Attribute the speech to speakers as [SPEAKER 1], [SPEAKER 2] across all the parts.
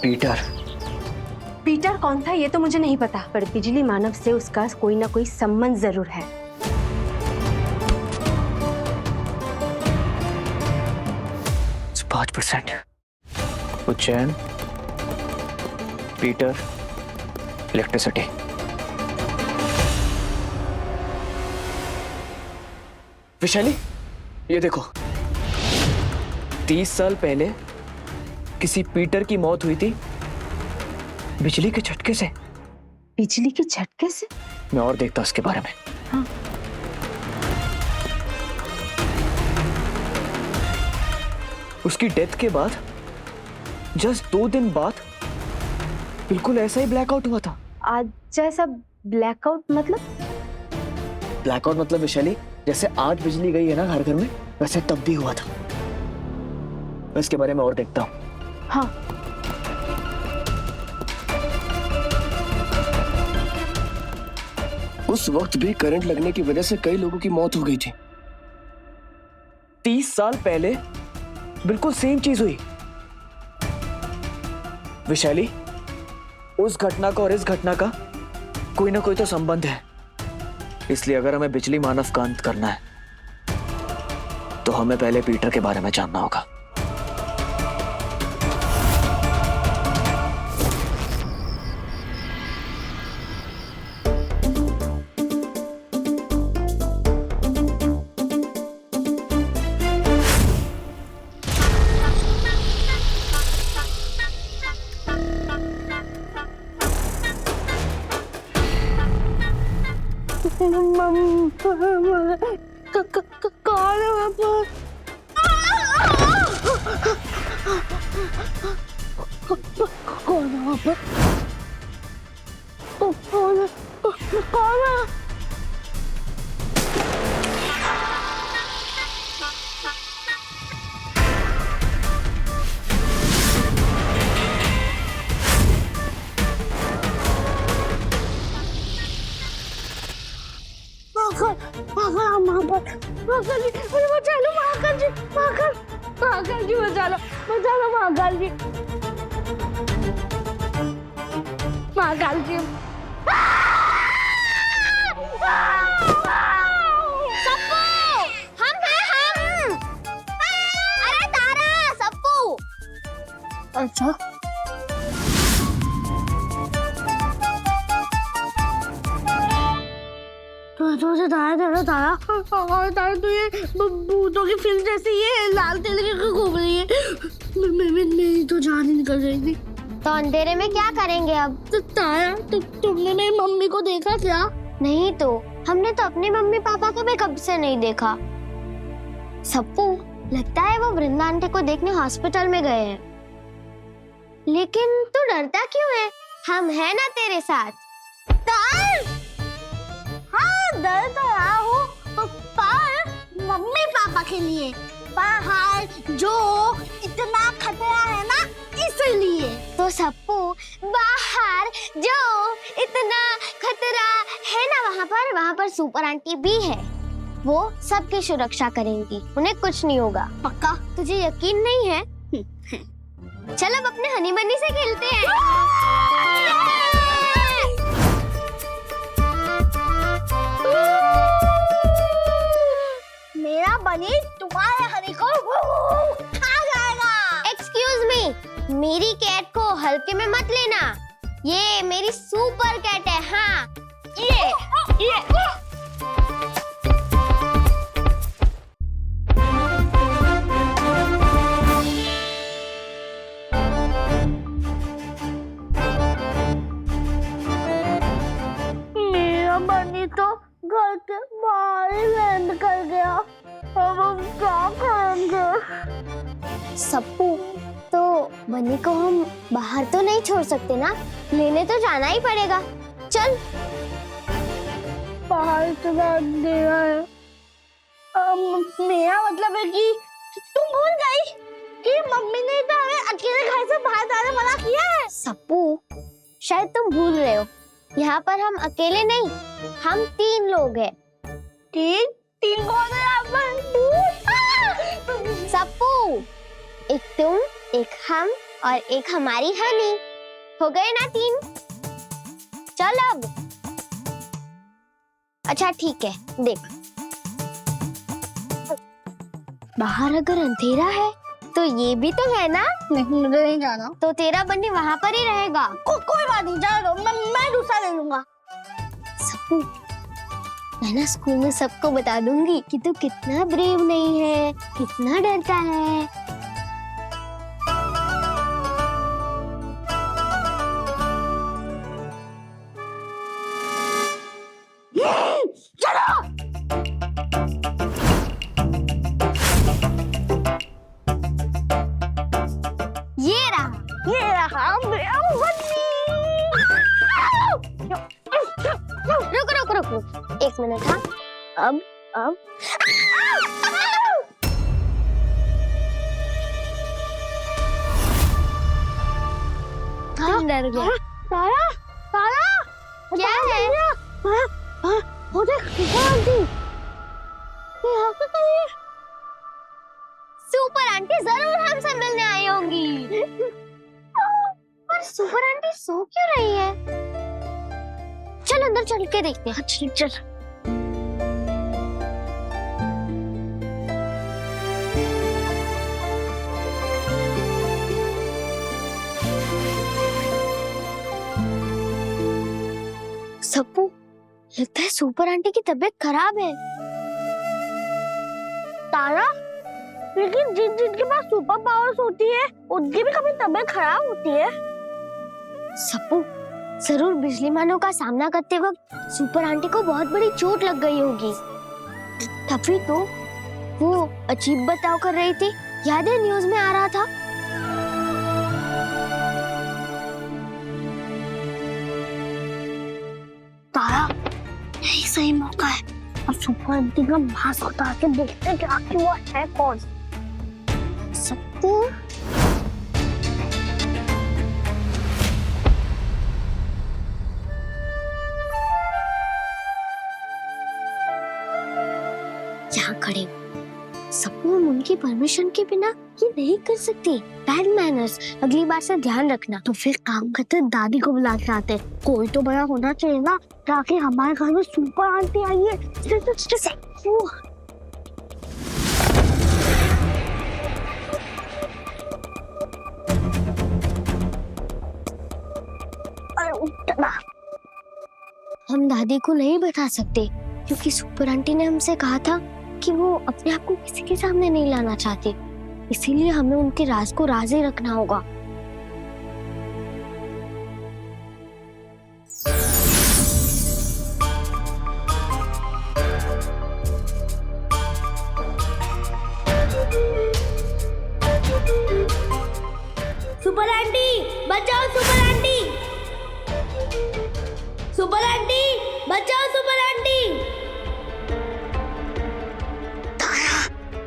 [SPEAKER 1] Peter.
[SPEAKER 2] Peter कौन था ये तो मुझे नहीं पता, पर बिजली मानव से उसका कोई ना कोई संबंध जरूर है।
[SPEAKER 1] It's 5%। Ujjain, Peter, electricity. Vishali, ये देखो, 30 साल पहले किसी पीटर की मौत हुई थी बिजली के झटके से।
[SPEAKER 2] बिजली के झटके से?
[SPEAKER 1] मैं और देखता उसके बारे में।
[SPEAKER 2] हाँ।
[SPEAKER 1] उसकी डेथ के बाद जस्ट 2 दिन बाद बिल्कुल ऐसा ही ब्लैकआउट हुआ था।
[SPEAKER 2] आज जैसा ब्लैकआउट मतलब?
[SPEAKER 1] ब्लैकआउट मतलब विशाली, जैसे आज बिजली गई है ना घर घर में, वैसे तब भी हुआ था। मैं इसके बारे में और देखता हूँ।
[SPEAKER 2] हाँ।
[SPEAKER 3] उस वक्त भी करंट लगने की वजह से कई लोगों की मौत हो गई थी।
[SPEAKER 1] 30 साल पहले बिल्कुल सेम चीज हुई। विशाली, उस घटना का और इस घटना का कोई ना कोई तो संबंध है। इसलिए अगर हमें बिजली मानव का अंत करना है तो हमें पहले पीटर के बारे में जानना होगा।
[SPEAKER 2] कौन है वहाँ पर? कौन है वहाँ पर? कौन है? कौन है? महाकाल जी, मुझे बचा लो। महाकाल जी, महाकाल जी बचा लो, महाकाल जी। महाकाल जी,
[SPEAKER 4] सप्पू, हम हैं हम। अरे तारा, सप्पू।
[SPEAKER 2] अच्छा, तो तारा तो ये भूतों की फिल्म जैसी ये लाल तेल के घूम रही है। मेरी तो जान ही निकल रही थी।
[SPEAKER 4] तो अंधेरे में क्या करेंगे अब?
[SPEAKER 2] तो तारा, तुमने मेरी मम्मी को देखा क्या?
[SPEAKER 4] नहीं तो हमने तो अपने मम्मी पापा को भी कब से नहीं देखा। सप्पू, लगता है वो वृंदा आंटी को देखने हॉस्पिटल में गए हैं। लेकिन तू डरता क्यों है? हम हैं ना तेरे साथ।
[SPEAKER 2] हाँ, डर तो रहा हूँ, पर मम्मी पापा के लिए। बाहर जो इतना खतरा है ना, इसलिए।
[SPEAKER 4] तो सप्पू, बाहर जो इतना खतरा है ना, वहाँ पर सुपर आंटी भी है। वो सबकी सुरक्षा करेंगी, उन्हें कुछ नहीं होगा।
[SPEAKER 2] पक्का?
[SPEAKER 4] तुझे यकीन नहीं है? चल अब अपने हनी बनी से खेलते हैं।
[SPEAKER 2] मेरा बनी तुम्हारे हनी को खा जाएगा।
[SPEAKER 4] एक्सक्यूज मी, मेरी कैट को हल्के में मत लेना। ये मेरी सुपर कैट है। हाँ, ये
[SPEAKER 2] मेरा बनी तो घर के बाहर ही लैंड कर गया। अब हम क्या करेंगे?
[SPEAKER 4] सप्पू, तो बनी को हम बाहर तो नहीं छोड़ सकते ना, लेने तो जाना ही पड़ेगा। चल।
[SPEAKER 2] बाहर तो अंधेरा है। मेरा मतलब है कि तुम भूल गई कि मम्मी ने तो हमें अकेले घर से बाहर जाने मना किया है।
[SPEAKER 4] सप्पू, शायद तुम भूल रहे हो, यहाँ पर हम अकेले नहीं, हम 3 लोग हैं।
[SPEAKER 2] तीन कौन है यहाँ पर?
[SPEAKER 4] सप्पू, एक तुम, एक हम और एक हमारी हनी। हो गए ना 3? चल अब। अच्छा ठीक है, देख बाहर अगर अंधेरा है तो ये भी तो है ना।
[SPEAKER 2] नहीं, मुझे नहीं जाना।
[SPEAKER 4] तो तेरा बंडी वहां पर ही रहेगा।
[SPEAKER 2] कोई बात नहीं, जा दो, मैं दूसरा ले लूंगा।
[SPEAKER 4] सप्पू, मैं ना स्कूल में सबको बता दूंगी कि तू कितना ब्रेव नहीं है, कितना डरता है।
[SPEAKER 2] चलो।
[SPEAKER 4] ये रहा
[SPEAKER 2] मेरा बन्नी।
[SPEAKER 4] रुक 1 मिनट। हाँ, अब हाँ, डर गया।
[SPEAKER 2] तारा, तारा,
[SPEAKER 4] क्या है?
[SPEAKER 2] वो देख, सुपर आंटी। ये यहाँ पे खड़ी है।
[SPEAKER 4] सुपर आंटी जरूर हमसे मिलने आई होंगी। पर सुपर आंटी सो क्यों रही है? चल अंदर चल के देखते हैं।
[SPEAKER 2] चल।
[SPEAKER 4] सप्पू, लगता है सुपर आंटी की तबीयत खराब है।
[SPEAKER 2] तारा, लेकिन जिनके पास सुपर पावर्स होती है उनकी भी कभी तबीयत खराब होती है।
[SPEAKER 4] सप्पू, जरूर बिजली मानों का सामना करते वक्त सुपर आंटी को बहुत बड़ी चोट लग गई होगी, तभी तो वो अजीब बर्ताव कर रही थी। याद है न्यूज़ में आ रहा था।
[SPEAKER 2] तारा, यही सही मौका है। अब सुपर आंटी का मास्क उतार के देखते हैं कि आखिर वो है कौन।
[SPEAKER 4] सप्पू, यहाँ खड़े। सप्पू, हम उनकी परमिशन के बिना ये नहीं कर सकते। बैड मैनर्स, अगली बार से ध्यान रखना।
[SPEAKER 2] तो फिर काम करते दादी को बुला के आते। कोई तो बड़ा होना चाहिए ना, ताकि हमारे घर में सुपर आंटी आई है।
[SPEAKER 4] हम दादी को नहीं बता सकते क्योंकि सुपर आंटी ने हमसे कहा था कि वो अपने आप को किसी के सामने नहीं लाना चाहते, इसीलिए हमें उनके राज को राज ही रखना होगा।
[SPEAKER 2] सुपर आंटी, बचाओ सुपर आंटी। सुपर आंटी, बचाओ सुपर आंटी।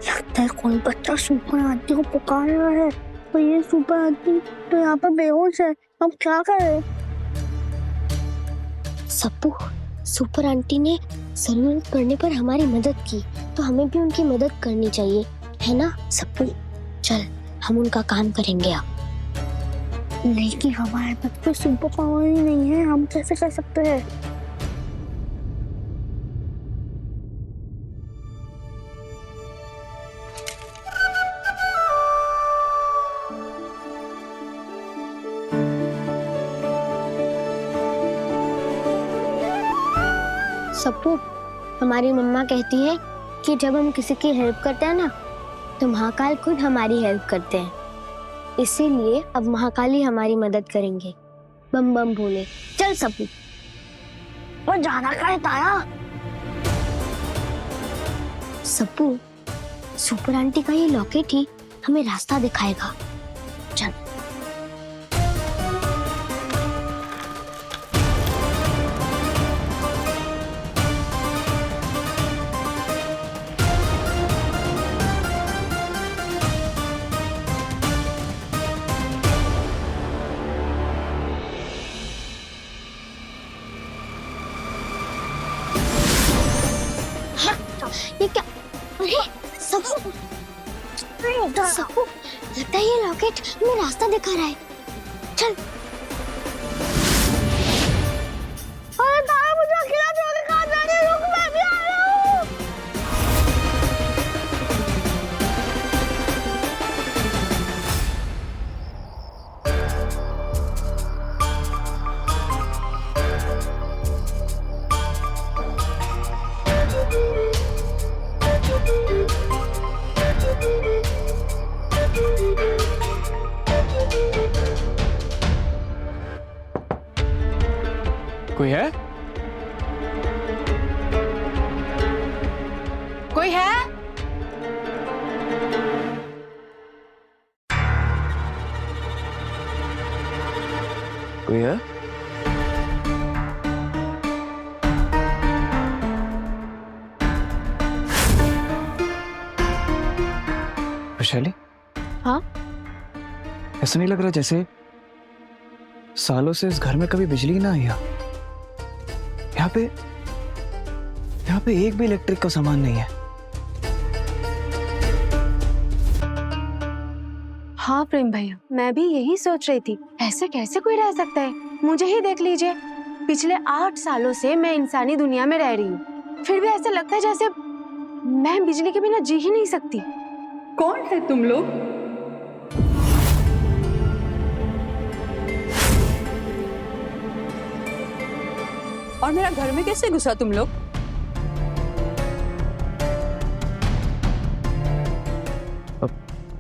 [SPEAKER 2] लगता है कोई बच्चा सुपर आंटी को पुकार रहा है। तो ये सुपर आंटी तो यहाँ पर बेहोश है। अब क्या करें?
[SPEAKER 4] सप्पू, सुपर आंटी ने जरूरत पड़ने पर हमारी मदद की, तो हमें भी उनकी मदद करनी चाहिए, है ना सप्पू? चल, हम उनका काम करेंगे अब।
[SPEAKER 2] लेकिन हमारे पास कोई सुपर पावर ही नहीं है, हम कैसे कर सकते हैं?
[SPEAKER 4] सप्पू, हमारी मम्मा कहती है कि जब हम किसी की हेल्प करते हैं ना, तो महाकाल खुद हमारी हेल्प करते हैं। इसीलिए अब महाकाल ही हमारी मदद करेंगे। बम बम भोले। चल सप्पू।
[SPEAKER 2] और जाना कहाँ है तारा?
[SPEAKER 4] सप्पू, सुपर आंटी का ये लॉकेट ही हमें रास्ता दिखाएगा। चल। ये क्या? अरे सप्पू, लगता है ये लॉकेट हमें रास्ता दिखा रहा है। चल।
[SPEAKER 2] अरे तारा मुझे अकेला छोड़ के कहाँ जा रही है? रुक, मैं भी आ रहा हूँ।
[SPEAKER 3] कोई है?
[SPEAKER 5] कोई है?
[SPEAKER 1] कोई है? वैशाली?
[SPEAKER 5] हाँ?
[SPEAKER 1] ऐसा नहीं लग रहा जैसे सालों से इस घर में कभी बिजली ना आई हो। यहाँ पे एक भी इलेक्ट्रिक का सामान नहीं है।
[SPEAKER 5] हाँ प्रेम भैया, मैं भी यही सोच रही थी, ऐसे कैसे कोई रह सकता है। मुझे ही देख लीजिए, पिछले 8 सालों से मैं इंसानी दुनिया में रह रही हूँ, फिर भी ऐसा लगता है जैसे मैं बिजली के बिना जी ही नहीं सकती।
[SPEAKER 6] कौन है तुम लोग? और मेरा घर में कैसे घुसा तुम लोग?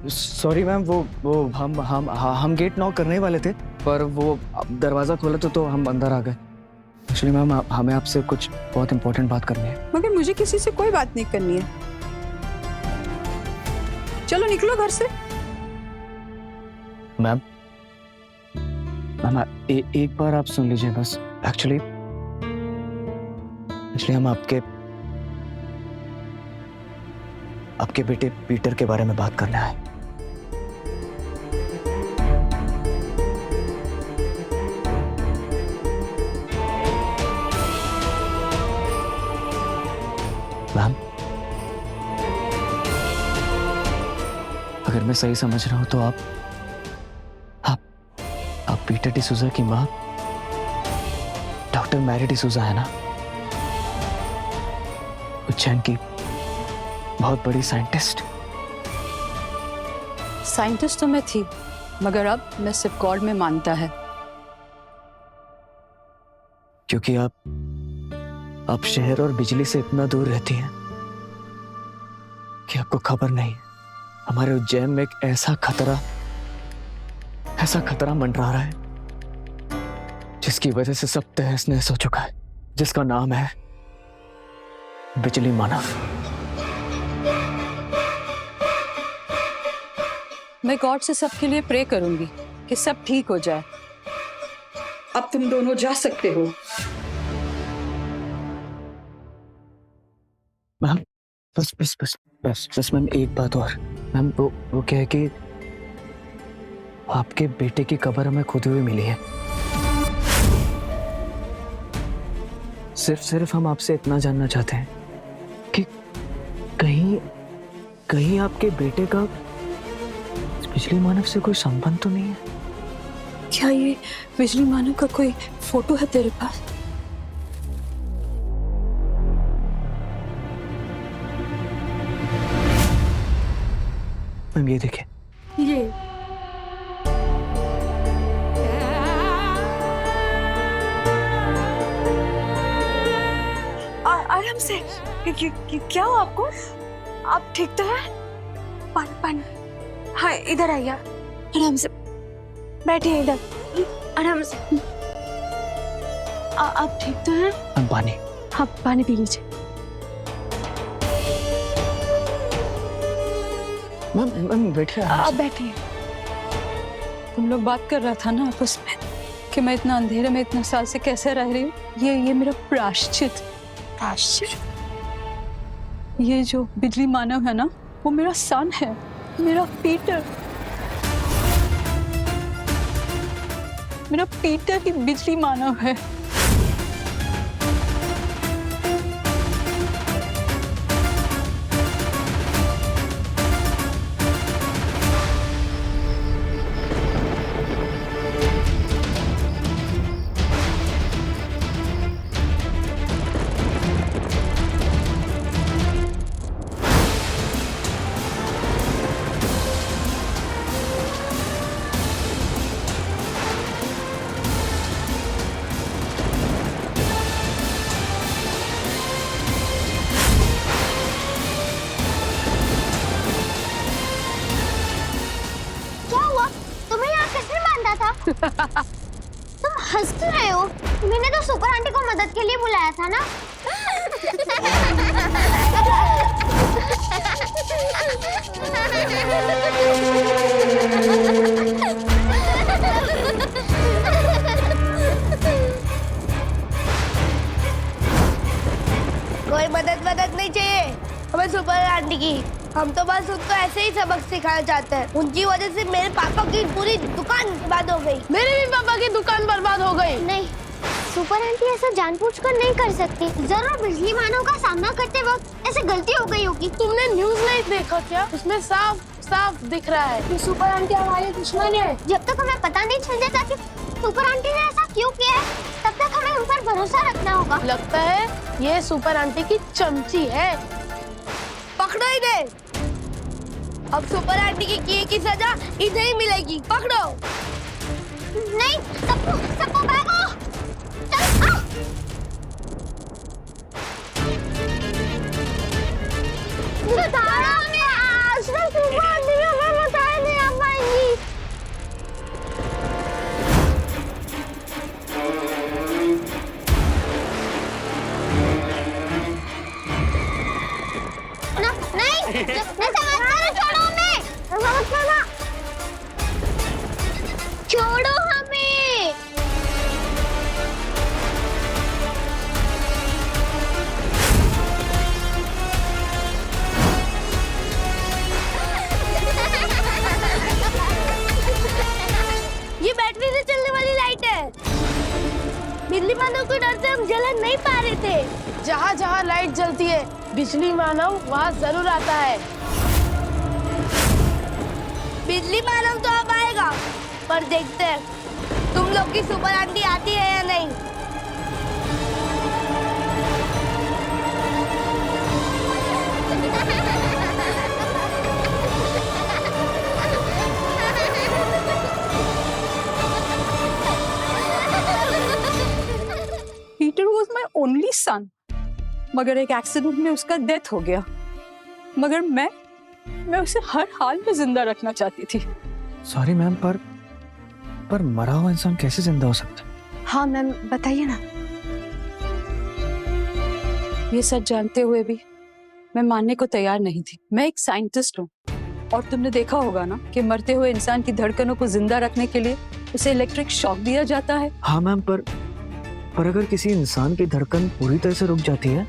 [SPEAKER 1] सॉरी मैम, वो हम गेट नॉक करने वाले थे, पर वो दरवाजा खोला तो हम अंदर आ गए। एक्चुअली मैम हमें आपसे कुछ बहुत इंपॉर्टेंट बात करनी है।
[SPEAKER 6] मगर मुझे किसी से कोई बात नहीं करनी है। चलो निकलो घर से।
[SPEAKER 1] मैम एक बार आप सुन लीजिए बस। एक्चुअली हम आपके बेटे पीटर के बारे में बात करने आए। मैम अगर मैं सही समझ रहा हूं तो आप पीटर डिसूजा की माँ डॉक्टर मैरी डिसूजा है ना? उज्जैन की बहुत बड़ी साइंटिस्ट।
[SPEAKER 6] साइंटिस्ट तो मैं थी, मगर अब मैं सिर्फ गॉड में मानता है।
[SPEAKER 1] क्योंकि आप शहर और बिजली से इतना दूर रहती हैं कि आपको खबर नहीं है हमारे उज्जैन में एक ऐसा खतरा मंडरा रहा है जिसकी वजह से सब तहस नहस हो चुका है, जिसका नाम है बिजली मानव।
[SPEAKER 6] मैं गॉड से सबके लिए प्रे करूंगी कि सब ठीक हो जाए। अब तुम दोनों जा सकते हो।
[SPEAKER 1] मैम बस मैम एक बात और। मैम वो क्या है कि आपके बेटे की कब्र हमें खुदी हुई मिली है। सिर्फ हम आपसे इतना जानना चाहते हैं कि कहीं आपके बेटे का बिजली मानव से कोई संबंध तो नहीं है?
[SPEAKER 6] क्या ये बिजली मानव का कोई फोटो है तेरे पास?
[SPEAKER 1] मैम ये देखिए।
[SPEAKER 6] ये आराम से। क्या हो आपको? आप ठीक तो है? पानी। हाँ इधर आइए, आराम से बैठिए इधर, आराम से। आप ठीक तो हैं?
[SPEAKER 1] मैम पानी।
[SPEAKER 6] हाँ पानी पी लीजिए।
[SPEAKER 1] मैम बैठिए।
[SPEAKER 6] आप बैठिए। तुम लोग बात कर रहा था ना आपस में कि मैं इतना अंधेरे में इतना साल से कैसे रह रही हूँ। ये मेरा प्रायश्चित। ये जो बिजली मानव है ना, वो मेरा सन है, मेरा पीटर ही बिजली मानव है।
[SPEAKER 4] तुम हंस क्यों रहे हो? मैंने तो सुपर आंटी को मदद के लिए बुलाया था ना।
[SPEAKER 2] कोई मदद नहीं चाहिए हमें सुपर आंटी की। हम तो बस उनको ऐसे ही सबक सिखाना चाहते हैं। उनकी वजह से मेरे पापा की पूरी दुकान बर्बाद हो गई। मेरे भी पापा की दुकान बर्बाद हो गई।
[SPEAKER 4] नहीं, सुपर आंटी ऐसा जानबूझकर नहीं कर सकती। जरूर बिजली मानव का सामना करते वक्त ऐसे गलती हो गई होगी।
[SPEAKER 2] तुमने न्यूज़ नहीं देखा क्या? उसमें साफ साफ दिख रहा है कि सुपर आंटी हमारी दुश्मन है।
[SPEAKER 4] जब तक हमें पता नहीं चल जाता कि सुपर आंटी ने ऐसा क्यों किया है, तब तक हमें उन पर भरोसा रखना होगा।
[SPEAKER 2] लगता है ये सुपर आंटी की चमची है। पकड़ो इन्हें। अब सुपर आंटी की किए की सजा इन्हें ही मिलेगी। पकड़ो।
[SPEAKER 4] नहीं, सबको सबको भागो। चल, आओ। बताओ हमें, आज तक सुपर आंटी ने हमें बताया नहीं आ पाएंगी। ना, नहीं, छोड़ो हमें। छोड़ो हमें।
[SPEAKER 2] ये बैटरी से चलने वाली लाइट है। बिजली मानव के डर से हम जलन नहीं पा रहे थे। जहाँ जहाँ लाइट जलती है बिजली मानव वहाँ जरूर आता है। बिजली मानव तो अब आएगा, पर देखते हैं तुम लोग की सुपर आंटी आती है या नहीं।
[SPEAKER 6] Peter was my only son, मगर एक एक्सीडेंट में उसका डेथ हो गया। मगर मैं उसे हर हाल में जिंदा रखना चाहती थी।
[SPEAKER 1] सॉरी मैम, पर मरा हुआ इंसान कैसे जिंदा हो सकता है?
[SPEAKER 5] हाँ मैम, बताइए ना।
[SPEAKER 6] ये सच जानते हुए भी मैं मानने को तैयार नहीं थी। मैं एक साइंटिस्ट हूँ और तुमने देखा होगा ना कि मरते हुए इंसान की धड़कनों को जिंदा रखने के लिए उसे इलेक्ट्रिक शॉक दिया जाता है।
[SPEAKER 1] हाँ मैम, पर अगर किसी इंसान की धड़कन पूरी तरह से रुक जाती है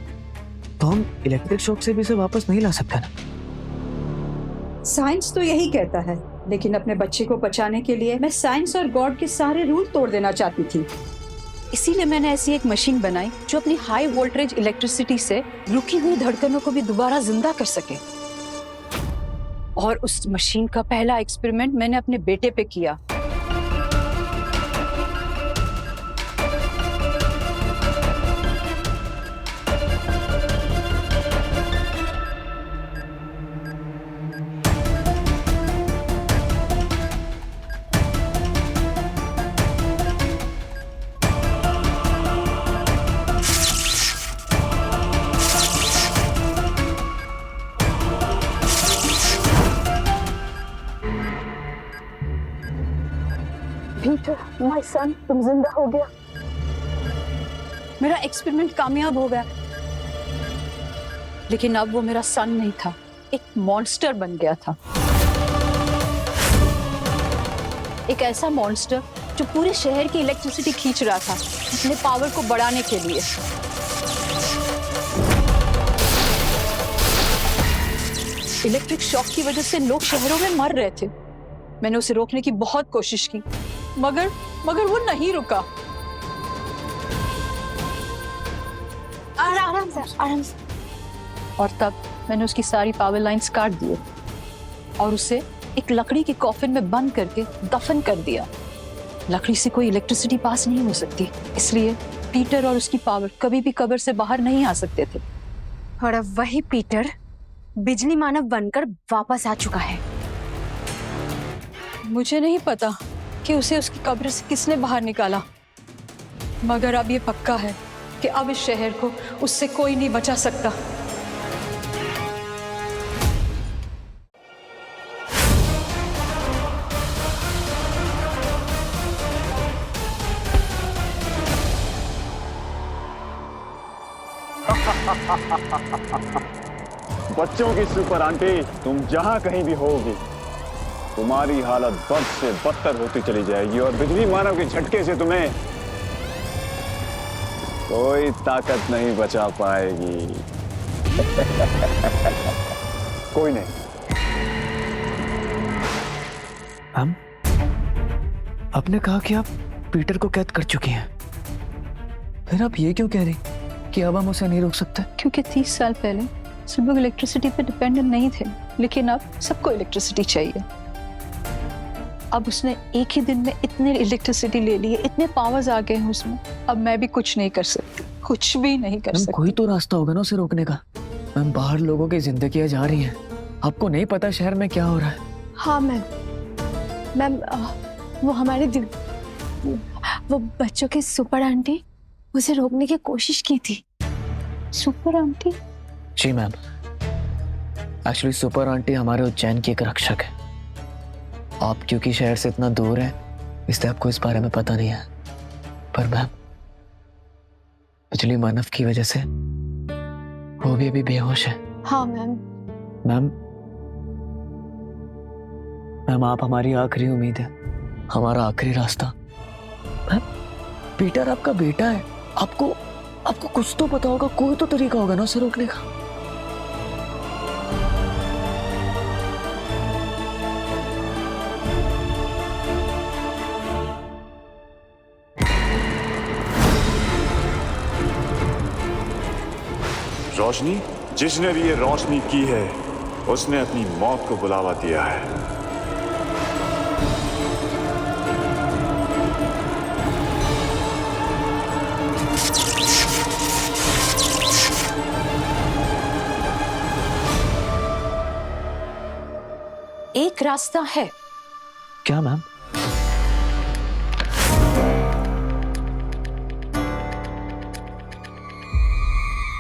[SPEAKER 1] तो हम इलेक्ट्रिक शॉक से भी इसे वापस नहीं ला सकते ना।
[SPEAKER 7] साइंस तो यही कहता है, लेकिन अपने बच्चे को बचाने के लिए मैं साइंस और गॉड के सारे रूल तोड़ देना चाहती थी।
[SPEAKER 6] इसीलिए मैंने ऐसी एक मशीन बनाई जो अपनी हाई वोल्टेज इलेक्ट्रिसिटी से रुकी हुई धड़कनों को भी दोबारा जिंदा कर सके। और उस मशीन का पहला एक्सपेरिमेंट मैंने अपने बेटे पे किया। पीटर, माय सन, तुम जिंदा हो गया। मेरा एक्सपेरिमेंट कामयाब हो गया, लेकिन अब वो मेरा सन नहीं था, एक मॉन्स्टर बन गया था। एक ऐसा मॉन्स्टर जो पूरे शहर की इलेक्ट्रिसिटी खींच रहा था अपने पावर को बढ़ाने के लिए। इलेक्ट्रिक शॉक की वजह से लोग शहरों में मर रहे थे। मैंने उसे रोकने की बहुत कोशिश की, मगर वो नहीं रुका।
[SPEAKER 5] आराम से।
[SPEAKER 6] और तब मैंने उसकी सारी पावर लाइंस काट दिए और उसे एक लकड़ी की कॉफिन में बंद करके दफन कर दिया। लकड़ी से कोई इलेक्ट्रिसिटी पास नहीं हो सकती, इसलिए पीटर और उसकी पावर कभी भी कब्र से बाहर नहीं आ सकते थे।
[SPEAKER 5] और अब वही पीटर बिजली मानव बनकर वापस आ चुका है।
[SPEAKER 6] मुझे नहीं पता कि उसे उसकी कब्र से किसने बाहर निकाला, मगर अब ये पक्का है कि अब इस शहर को उससे कोई नहीं बचा सकता।
[SPEAKER 8] बच्चों की सुपर आंटी, तुम जहां कहीं भी होगी, तुम्हारी हालत बद से बदतर होती चली जाएगी और बिजली मानव के झटके से तुम्हें कोई ताकत नहीं बचा पाएगी। कोई नहीं।
[SPEAKER 1] हम आपने कहा कि आप पीटर को कैद कर चुकी हैं, फिर आप ये क्यों कह रही कि अब हम उसे नहीं रोक सकते?
[SPEAKER 6] क्योंकि 30 साल पहले सब लोग इलेक्ट्रिसिटी पे डिपेंडेंट नहीं थे, लेकिन अब सबको इलेक्ट्रिसिटी चाहिए। अब उसने एक ही दिन में इतने इलेक्ट्रिसिटी ले ली है, इतने पावर्स आ गए हैं उसमें, अब मैं भी कुछ नहीं कर सकती, कुछ भी नहीं कर सकती।
[SPEAKER 1] कोई तो रास्ता होगा ना उसे रोकने का। मैम, बाहर लोगों की जिंदगियां जा रही हैं, आपको नहीं पता शहर में क्या हो रहा है।
[SPEAKER 5] हाँ मैम, वो हमारे दिल, वो बच्चों की सुपर आंटी उसे रोकने की कोशिश की थी।
[SPEAKER 6] Super auntie?
[SPEAKER 1] जी मैम, एक्चुअली सुपर आंटी हमारे उज्जैन की एक रक्षक है। आप क्योंकि शहर से इतना दूर हैं, इसलिए आपको इस बारे में पता नहीं है। पर मैम, बिजली मानव की वजह से वो भी अभी बेहोश है।
[SPEAKER 5] हाँ मैम।
[SPEAKER 1] मैम, आप हमारी आखिरी उम्मीद है, हमारा आखिरी रास्ता। मैम, पीटर आपका बेटा है, आपको कुछ तो पता होगा, कोई तो तरीका होगा ना उसे रोकने का।
[SPEAKER 8] रोशनी, जिसने भी ये रोशनी की है, उसने अपनी मौत को बुलावा दिया है।
[SPEAKER 6] एक रास्ता है।
[SPEAKER 1] क्या मैम?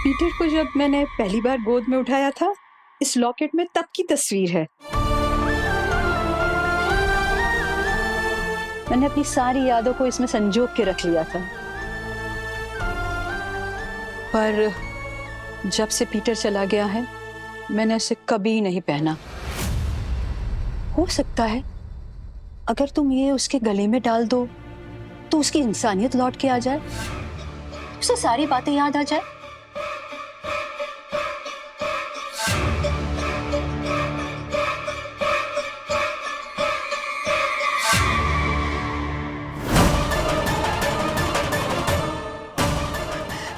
[SPEAKER 7] पीटर को जब मैंने पहली बार गोद में उठाया था, इस लॉकेट में तब की तस्वीर है।
[SPEAKER 6] मैंने अपनी सारी यादों को इसमें संजो के रख लिया था, पर जब से पीटर चला गया है, मैंने इसे कभी नहीं पहना। हो सकता है अगर तुम ये उसके गले में डाल दो तो उसकी इंसानियत लौट के आ जाए, उसे सारी बातें याद आ जाए।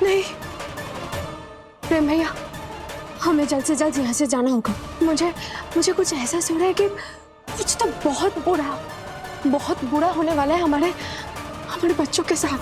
[SPEAKER 5] नहीं प्रेम भैया, हमें जल्द से जल्द यहाँ से जाना होगा। मुझे कुछ ऐसा सुन रहा है कि कुछ तो बहुत बुरा होने वाला है हमारे बच्चों के साथ।